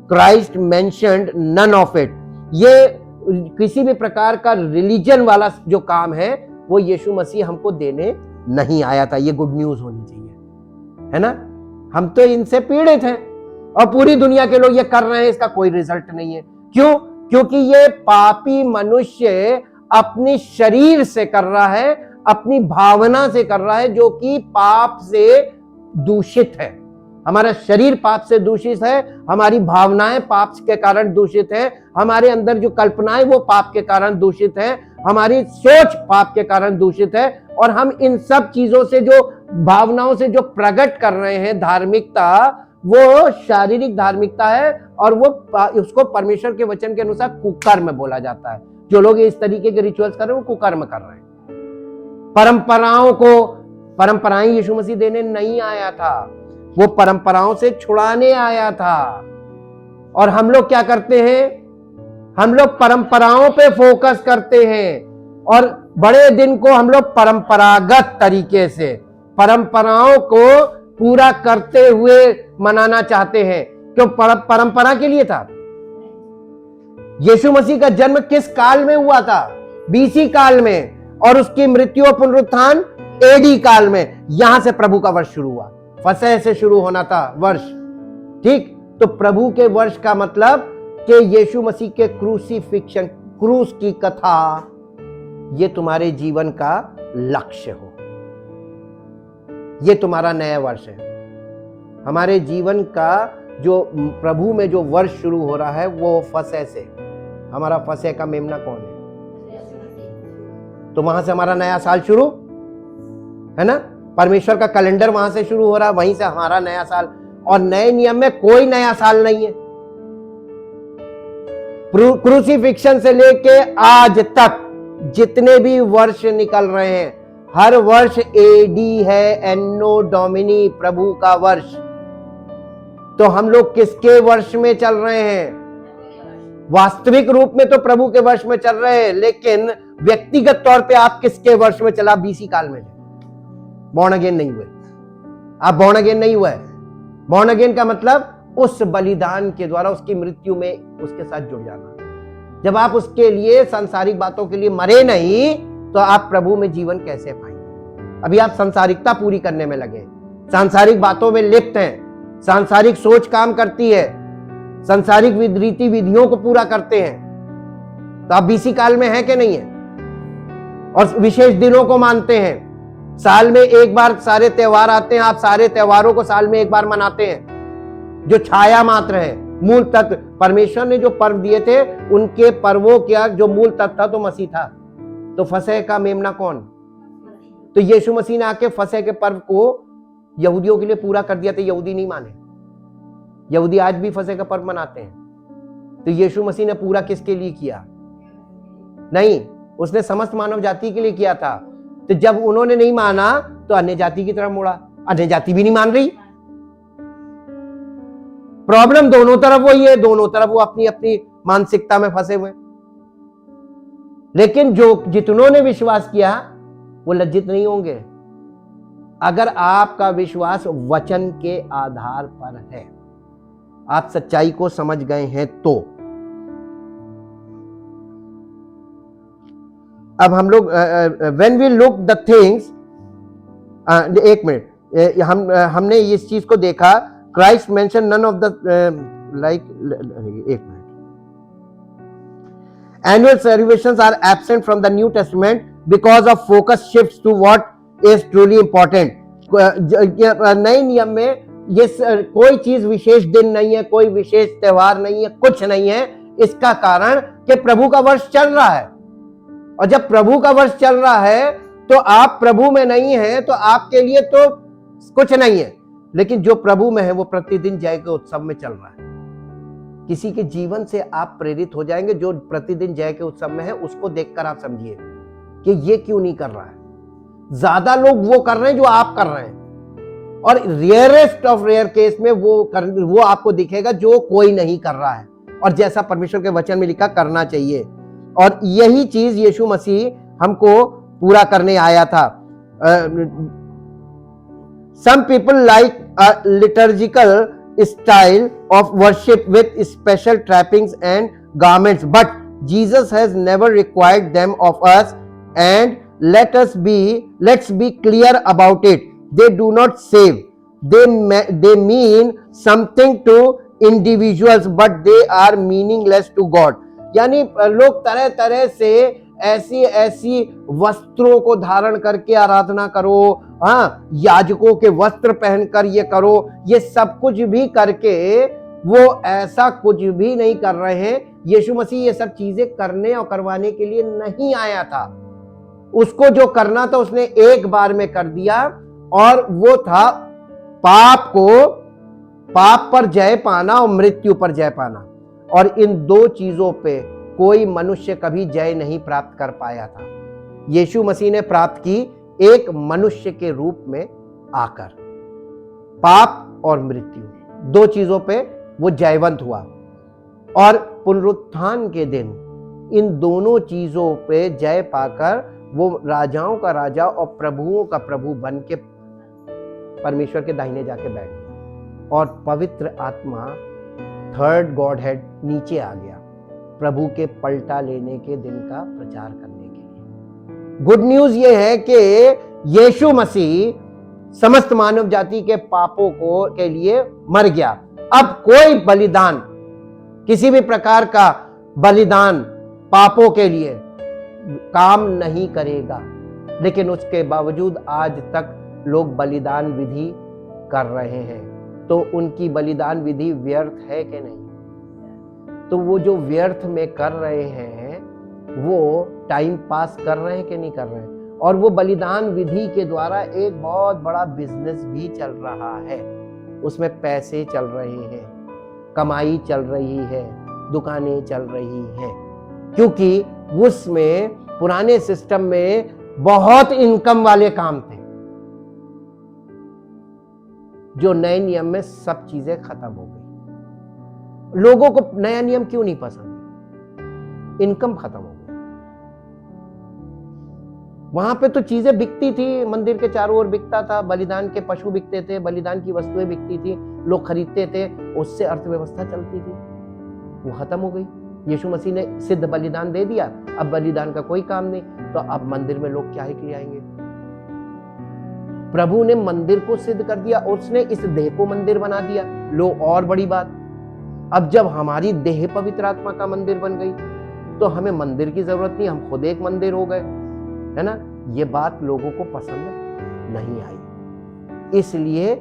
[SPEAKER 1] Christ mentioned none of it. ये किसी भी प्रकार का रिलीजन वाला जो काम है वो यीशु मसीह हमको देने नहीं आया था। ये गुड न्यूज होनी चाहिए, है ना। हम तो इनसे पीड़ित हैं और पूरी दुनिया के लोग ये कर रहे हैं, इसका कोई रिजल्ट नहीं है। क्यों? क्योंकि ये पापी मनुष्य अपने शरीर से कर रहा है, अपनी भावना से कर रहा है, जो कि पाप से दूषित है। हमारा शरीर पाप से दूषित है, हमारी भावनाएं पाप के कारण दूषित है, हमारे अंदर जो कल्पनाएं वो पाप के कारण दूषित है, हमारी सोच पाप के कारण दूषित है। और हम इन सब चीजों से, जो भावनाओं से जो प्रकट कर रहे हैं धार्मिकता, वो शारीरिक धार्मिकता है, और वो उसको परमेश्वर के वचन के अनुसार कुकर्म बोला जाता है। जो लोग इस तरीके के रिचुअल्स कर रहे हैं वो कुकर्म कर रहे हैं। परंपराएं यीशु मसीह देने नहीं आया था, वो परंपराओं से छुड़ाने आया था। और हम लोग क्या करते हैं, हम लोग परंपराओं पे फोकस करते हैं, और बड़े दिन को हम लोग परंपरागत तरीके से परंपराओं को पूरा करते हुए मनाना चाहते हैं। क्यों? परंपरा के लिए था। यीशु मसीह का जन्म किस काल में हुआ था? बीसी काल में, और उसकी मृत्यु और पुनरुत्थान एडी काल में। यहां से प्रभु का वर्ष शुरू हुआ, फसह से शुरू होना था वर्ष, ठीक। तो प्रभु के वर्ष का मतलब कि यीशु मसीह के क्रूसीफिक्शन, क्रूस की कथा, ये तुम्हारे जीवन का लक्ष्य हो, ये तुम्हारा नया वर्ष है। हमारे जीवन का जो प्रभु में जो वर्ष शुरू हो रहा है वो फसह से। हमारा फसह का मेमना कौन है? तो वहां से हमारा नया साल शुरू है ना। परमेश्वर का कैलेंडर वहां से शुरू हो रहा है, वहीं से हमारा नया साल। और नए नियम में कोई नया साल नहीं है। क्रूसीफिक्शन से लेके आज तक जितने भी वर्ष निकल रहे हैं, हर वर्ष एडी है, एन्नो डोमिनी, प्रभु का वर्ष। तो हम लोग किसके वर्ष में चल रहे हैं? वास्तविक रूप में तो प्रभु के वर्ष में चल रहे हैं, लेकिन व्यक्तिगत तौर पे आप किसके वर्ष में चला? बीसी काल में। बॉर्न अगेन नहीं हुए आप, बॉर्न अगेन नहीं हुए। बॉर्न अगेन का मतलब उस बलिदान के द्वारा उसकी मृत्यु में उसके साथ जुड़ जाना। जब आप उसके लिए सांसारिक बातों के लिए मरे नहीं, तो आप प्रभु में जीवन कैसे पाएंगे? अभी आप सांसारिकता पूरी करने में लगे, सांसारिक बातों में लिप्त हैं, सांसारिक सोच काम करती है, सांसारिक रीति विधियों को पूरा करते हैं। तो आप बीसी काल में हैं कि नहीं है? और विशेष दिनों को मानते हैं, साल में एक बार सारे त्योहार आते हैं, आप सारे त्योहारों को साल में एक बार मनाते हैं, जो छाया मात्र है। मूल तत्व परमेश्वर ने जो पर्व दिए थे, उनके पर्वों का जो मूल तत्व था तो मसीह था। तो फसह का मेमना कौन? तो यीशु मसीह ने आके फसह के पर्व को यहूदियों के लिए पूरा कर दिया था। यहूदी नहीं माने, यहूदी आज भी फसह का पर्व मनाते हैं। तो यीशु मसीह ने पूरा किसके लिए किया? नहीं, उसने समस्त मानव जाति के लिए किया था। तो जब उन्होंने नहीं माना तो अन्य जाति की तरफ मुड़ा। अन्य जाति भी नहीं मान रही। प्रॉब्लम दोनों तरफ वही है, दोनों तरफ वो अपनी अपनी मानसिकता में फंसे हुए। लेकिन जो जितनों ने विश्वास किया वो लज्जित नहीं होंगे, अगर आपका विश्वास वचन के आधार पर है, आप सच्चाई को समझ गए हैं तो। अब हम लोग when we look the things, एक मिनट, हमने इस चीज को देखा। Christ mention none of the like, एक minute, annual celebrations are absent from the New Testament because of focus shifts to what is truly important. नए नियम में ये कोई चीज विशेष दिन नहीं है, कोई विशेष त्योहार नहीं है, कुछ नहीं है। इसका कारण कि प्रभु का वर्ष चल रहा है। और जब प्रभु का वर्ष चल रहा है तो आप प्रभु में नहीं है तो आपके लिए तो कुछ नहीं है, लेकिन जो प्रभु में है वो प्रतिदिन जय के उत्सव में चल रहा है। किसी के जीवन से आप प्रेरित हो जाएंगे जो प्रतिदिन जय के उत्सव में है, उसको देखकर आप समझिए कि ये क्यों नहीं कर रहा है। ज्यादा लोग वो कर रहे हैं जो आप कर रहे हैं, और रेयरेस्ट ऑफ रेयर केस में वो आपको दिखेगा जो कोई नहीं कर रहा है, और जैसा परमेश्वर के वचन में लिखा करना चाहिए। और यही चीज यीशु मसीह हमको पूरा करने आया था। Some people like a liturgical style of worship with special trappings and garments, but Jesus has never required them of us, and let's be clear about it. They do not save. They mean something to individuals, but they are meaningless to God. यानी लोग तरह तरह से ऐसी वस्त्रों को धारण करके आराधना करो, हाँ, याजकों के वस्त्र पहनकर ये करो, ये सब कुछ भी करके वो ऐसा कुछ भी नहीं कर रहे हैं। यीशु मसीह ये सब चीजें करने और करवाने के लिए नहीं आया था। उसको जो करना था उसने एक बार में कर दिया, और वो था पाप पर जय पाना और मृत्यु पर जय पाना। और इन दो चीजों पे कोई मनुष्य कभी जय नहीं प्राप्त कर पाया था। यीशु मसीह ने प्राप्त की एक मनुष्य के रूप में आकर, पाप और मृत्यु, दो चीजों पे वो जयवंत हुआ। और पुनरुत्थान के दिन इन दोनों चीजों पे जय पाकर वो राजाओं का राजा और प्रभुओं का प्रभु बन के परमेश्वर के दाहिने जाके बैठ गया, और पवित्र आत्मा थर्ड गॉड हेड नीचे आ गया प्रभु के पलटा लेने के दिन का प्रचार करने के लिए। गुड न्यूज ये है कि यीशु मसीह समस्त मानव जाति के पापों के लिए मर गया। अब कोई बलिदान, किसी भी प्रकार का बलिदान पापों के लिए काम नहीं करेगा, लेकिन उसके बावजूद आज तक लोग बलिदान विधि कर रहे हैं। तो उनकी बलिदान विधि व्यर्थ है कि नहीं? तो वो जो व्यर्थ में कर रहे हैं वो टाइम पास कर रहे हैं कि नहीं कर रहे हैं? और वो बलिदान विधि के द्वारा एक बहुत बड़ा बिजनेस भी चल रहा है, उसमें पैसे चल रहे हैं, कमाई चल रही है, दुकानें चल रही हैं, क्योंकि उसमें पुराने सिस्टम में बहुत इनकम वाले काम थे, जो नए नियम में सब चीजें खत्म हो गई। लोगों को नया नियम क्यों नहीं पसंद? इनकम खत्म हो गई। वहां पे तो चीजें बिकती थी, मंदिर के चारों ओर बिकता था, बलिदान के पशु बिकते थे, बलिदान की वस्तुएं बिकती थी, लोग खरीदते थे, उससे अर्थव्यवस्था चलती थी। वो खत्म हो गई। यीशु मसीह ने सिद्ध बलिदान दे दिया, अब बलिदान का कोई काम नहीं, तो अब मंदिर में लोग क्या ही के लिए आएंगे? प्रभु ने मंदिर को सिद्ध कर दिया, उसने इस देह को मंदिर बना दिया। लो, और बड़ी बात, अब जब हमारी देह पवित्र आत्मा का मंदिर बन गई तो हमें मंदिर की जरूरत नहीं, हम खुद एक मंदिर हो गए, है ना? ये बात लोगों को पसंद नहीं आई, इसलिए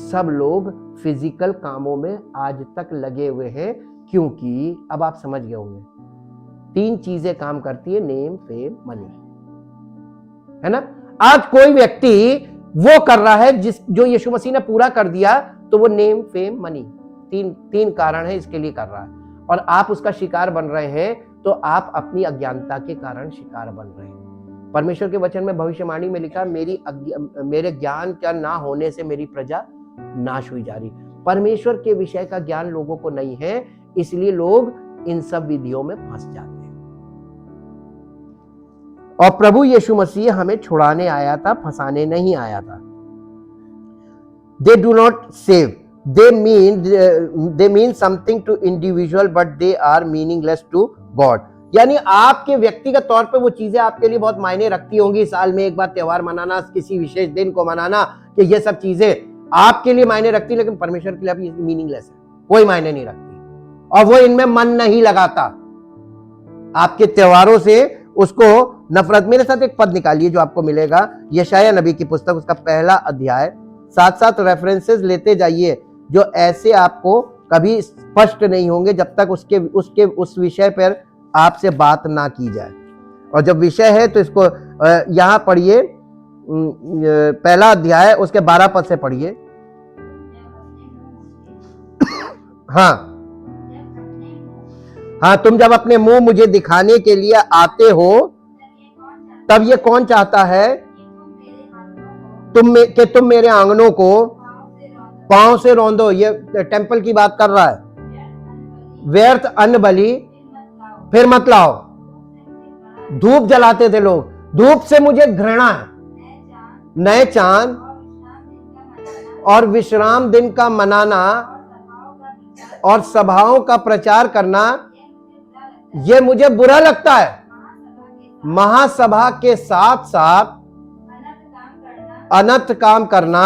[SPEAKER 1] सब लोग फिजिकल कामों में आज तक लगे हुए हैं। क्योंकि अब आप समझ गए होंगे, तीन चीजें काम करती है, नेम, फेम, मनी, है ना? आज कोई व्यक्ति वो कर रहा है जो यीशु मसीह ने पूरा कर दिया, तो वो नेम, फेम, मनी, तीन कारण है इसके लिए कर रहा है। और आप उसका शिकार बन रहे हैं, तो आप अपनी अज्ञानता के कारण शिकार बन रहे हैं। परमेश्वर के वचन में भविष्यवाणी में लिखा, मेरे ज्ञान का ना होने से मेरी प्रजा नाश हुई जा रही। परमेश्वर के विषय का ज्ञान लोगों को नहीं है, इसलिए लोग इन सब विधियों में फंस जाते हैं। और प्रभु यीशु मसीह हमें छुड़ाने आया था, फंसाने नहीं आया था। They do not save. They mean something to individual, but they are meaningless to God. यानी आपके व्यक्तिगत तौर पे वो चीजें आपके लिए बहुत मायने रखती होंगी, साल में एक बार त्योहार मनाना, किसी विशेष दिन को मनाना, कि ये सब चीजें आपके लिए मायने रखती, लेकिन परमेश्वर के लिए अभी मीनिंगलेस है, कोई मायने नहीं रखती, और वो इनमें मन नहीं लगाता। आपके त्योहारों से उसको नफरत। मेरे साथ एक पद निकालिए जो आपको मिलेगा, यशायाह नबी की पुस्तक, उसका 1 अध्याय, साथ रेफरेंसेस लेते जाइए जो ऐसे आपको कभी स्पष्ट नहीं होंगे जब तक उस विषय पर आपसे बात ना की जाए। और जब विषय है तो इसको यहां पढ़िए, पहला अध्याय उसके 12 पद से पढ़िए। हाँ हाँ, तुम जब अपने मुंह मुझे दिखाने के लिए आते हो तब ये कौन चाहता है कि तुम मेरे आंगनों को पांव से रौंदो। ये टेंपल की बात कर रहा है। व्यर्थ अन्न बलि फिर मत लाओ। धूप जलाते थे लोग, धूप से मुझे घृणा है। नए चांद और विश्राम दिन का मनाना और सभाओं का प्रचार करना ये मुझे बुरा लगता है। महासभा के साथ साथ अनर्थ काम करना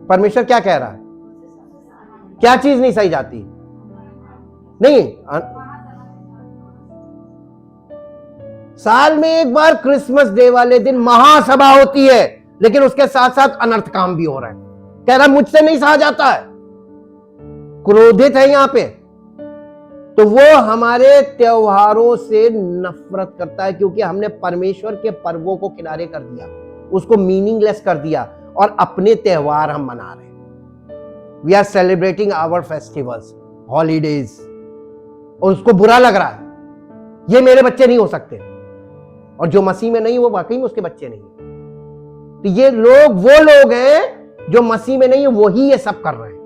[SPEAKER 1] परमेश्वर क्या कह रहा है? क्या चीज नहीं सही जाती? नहीं, साल में एक बार क्रिसमस डे वाले दिन महासभा होती है, लेकिन उसके साथ साथ अनर्थ काम भी हो रहा है। कह रहा मुझसे नहीं सहा जाता है, क्रोधित है यहां पे। तो वो हमारे त्योहारों से नफरत करता है, क्योंकि हमने परमेश्वर के पर्वों को किनारे कर दिया, उसको मीनिंगलेस कर दिया और अपने त्योहार हम मना रहे हैं। We are celebrating our festivals, holidays, और उसको बुरा लग रहा है। ये मेरे बच्चे नहीं हो सकते, और जो मसीह में नहीं वो वाकई में उसके बच्चे नहीं है। तो ये लोग वो लोग हैं जो मसीह में नहीं है, वही ये सब कर रहे हैं।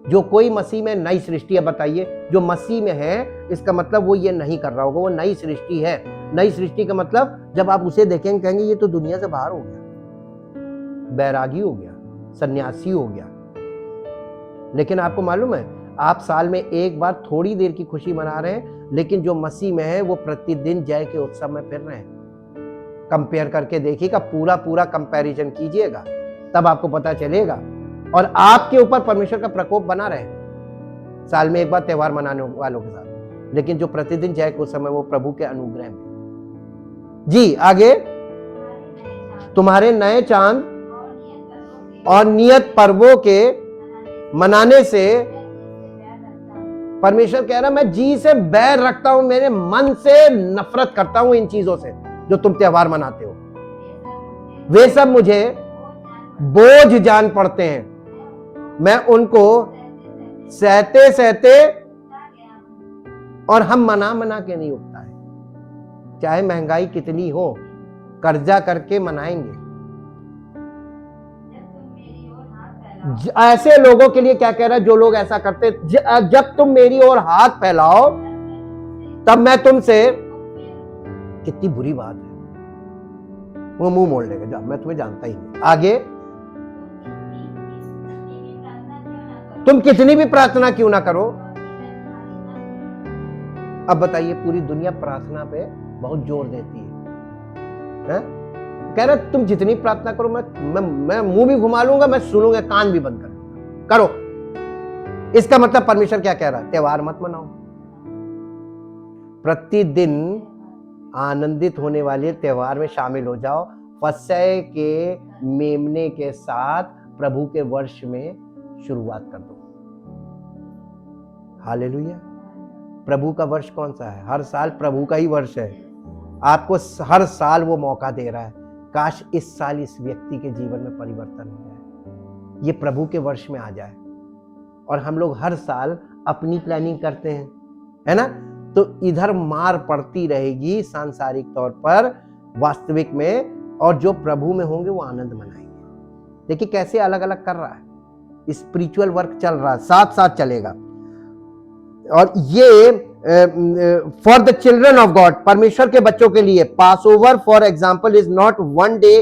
[SPEAKER 1] जो कोई मसीह में नई सृष्टि है, बताइए, जो मसीह में है इसका मतलब वो ये नहीं कर रहा होगा, वो नई सृष्टि है। नई सृष्टि का मतलब जब आप उसे देखेंगे कहेंगे ये तो दुनिया से बाहर हो गया, बैरागी हो गया, सन्यासी हो गया। लेकिन आपको मालूम है, आप साल में एक बार थोड़ी देर की खुशी मना रहे हैं, लेकिन जो मसीह में है वो प्रतिदिन जय के उत्सव में फिर रहे हैं। कंपेयर करके देखिएगा, पूरा कंपैरिजन कीजिएगा, तब आपको पता चलेगा। और आपके ऊपर परमेश्वर का प्रकोप बना रहे साल में एक बार त्योहार मनाने वालों के साथ, लेकिन जो प्रतिदिन जय के उत्सव में वो प्रभु के अनुग्रह में। जी आगे, तुम्हारे नए चांद और नियत पर्वों के मनाने से परमेश्वर कह रहा मैं जी से बैर रखता हूं, मेरे मन से नफरत करता हूं इन चीजों से जो तुम त्योहार मनाते हो। वे सब मुझे बोझ जान पड़ते हैं, मैं उनको सहते सहते और हम मना के नहीं उठता है। चाहे महंगाई कितनी हो, कर्जा करके मनाएंगे। ऐसे लोगों के लिए क्या कह रहा है, जो लोग ऐसा करते, जब तुम मेरी ओर हाथ फैलाओ तब मैं तुमसे, कितनी बुरी बात है, वो मुंह मोड़ लेगा, मैं तुम्हें जानता ही नहीं। आगे, तुम कितनी भी प्रार्थना क्यों ना करो। अब बताइए, पूरी दुनिया प्रार्थना पे बहुत जोर देती है? कह रहा तुम जितनी प्रार्थना करो, मैं मुंह भी घुमा लूंगा, मैं सुनूंगा, कान भी बंद कर करो। इसका मतलब परमेश्वर क्या कह रहा है? त्योहार मत मनाओ, प्रतिदिन आनंदित होने वाले त्योहार में शामिल हो जाओ। फसह के मेमने के साथ प्रभु के वर्ष में शुरुआत कर दो। हालेलुया। प्रभु का वर्ष कौन सा है? हर साल प्रभु का ही वर्ष है। आपको हर साल वो मौका दे रहा है। काश इस साल इस व्यक्ति के जीवन में परिवर्तन हो जाए, ये प्रभु के वर्ष में आ जाए। और हम लोग हर साल अपनी प्लानिंग करते हैं, है ना? तो इधर मार पड़ती रहेगी सांसारिक तौर पर, वास्तविक में, और जो प्रभु में होंगे वो आनंद मनाएंगे। देखिए कैसे अलग अलग कर रहा है, स्पिरिचुअल वर्क चल रहा है, साथ साथ चलेगा। और ये for the children of God, परमेश्वर के बच्चों के लिए, passover for example is not one day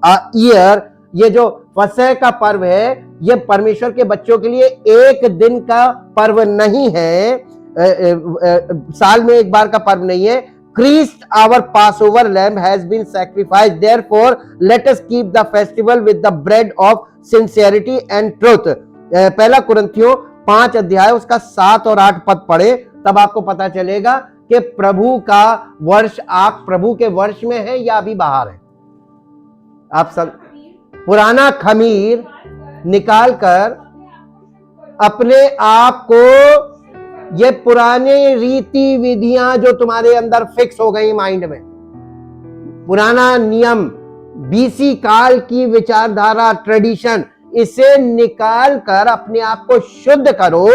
[SPEAKER 1] a year. ये जो फसह का पर्व है, ये परमेश्वर के बच्चों के लिए एक दिन का पर्व नहीं है, साल में एक बार का पर्व नहीं है। Christ our Passover lamb has been sacrificed, therefore let us keep the festival with the bread of sincerity and truth। पहला कुरिन्थियों 5 अध्याय उसका 7 और 8 पद पढ़े, तब आपको पता चलेगा कि प्रभु का वर्ष, आप प्रभु के वर्ष में है या अभी बाहर है। आप सब पुराना खमीर निकाल कर अपने आप को ये पुराने रीति विधियां जो तुम्हारे अंदर फिक्स हो गई माइंड में, पुराना नियम, बीसी काल की विचारधारा, ट्रेडिशन, इसे निकाल कर अपने आप को शुद्ध करो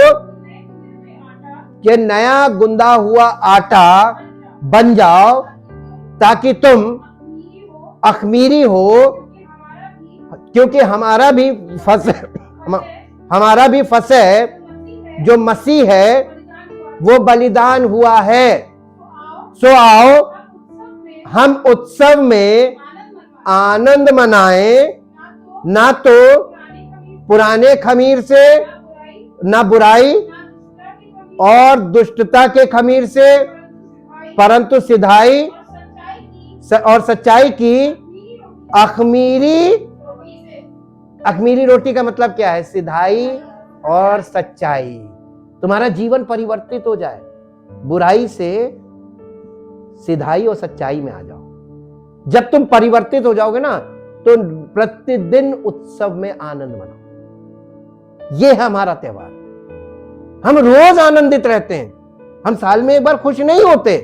[SPEAKER 1] कि नया गुंदा हुआ आटा बन जाओ, ताकि तुम अखमीरी हो, क्योंकि हमारा भी फसे जो मसीह है वो बलिदान हुआ है। सो आओ हम उत्सव में आनंद मनाएं, ना तो पुराने खमीर से, ना बुराई और दुष्टता के खमीर से, परंतु सिधाई और सच्चाई की अखमीरी रोटी का मतलब क्या है? सिधाई और सच्चाई। तुम्हारा जीवन परिवर्तित हो जाए, बुराई से सिधाई और सच्चाई में आ जाओ। जब तुम परिवर्तित हो जाओगे ना, तो प्रतिदिन उत्सव में आनंद मनाओ। ये है हमारा त्योहार। हम रोज आनंदित रहते हैं, हम साल में एक बार खुश नहीं होते।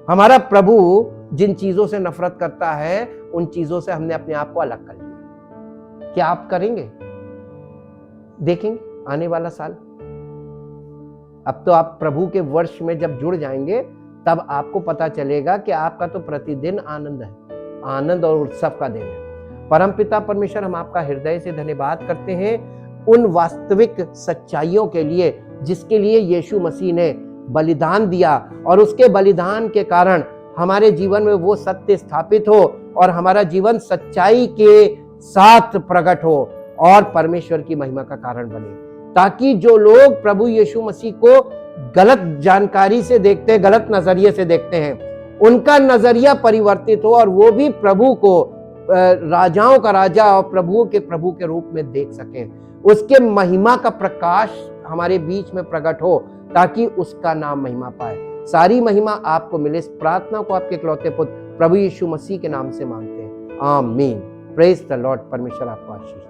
[SPEAKER 1] हमारा प्रभु जिन चीजों से नफरत करता है, उन चीजों से हमने अपने आप को अलग कर लिया। क्या आप करेंगे? देखेंगे आने वाला साल। अब तो आप प्रभु के वर्ष में जब जुड़ जाएंगे, तब आपको पता चलेगा कि आपका तो प्रतिदिन आनंद है, आनंद और उत्सव का दिन है। परमपिता परमेश्वर, हम आपका हृदय से धन्यवाद करते हैं उन वास्तविक सच्चाइयों के लिए जिसके लिए यीशु मसीह ने बलिदान दिया, और उसके बलिदान के कारण हमारे जीवन में वो सत्य स्थापित हो और हमारा जीवन सच्चाई के साथ प्रकट हो और परमेश्वर की महिमा का कारण बने, ताकि जो लोग प्रभु यीशु मसीह को गलत जानकारी से देखते हैं, गलत नजरिए से देखते हैं, उनका नजरिया परिवर्तित हो और वो भी प्रभु को राजाओं का राजा और प्रभु के रूप में देख सकें। उसके महिमा का प्रकाश हमारे बीच में प्रकट हो, ताकि उसका नाम महिमा पाए। सारी महिमा आपको मिले। इस प्रार्थना को आपके इकलौते पुत्र प्रभु यीशु मसीह के नाम से मांगते हैं, आमीन। Praise the Lord. परमेश्वर आपको आशीष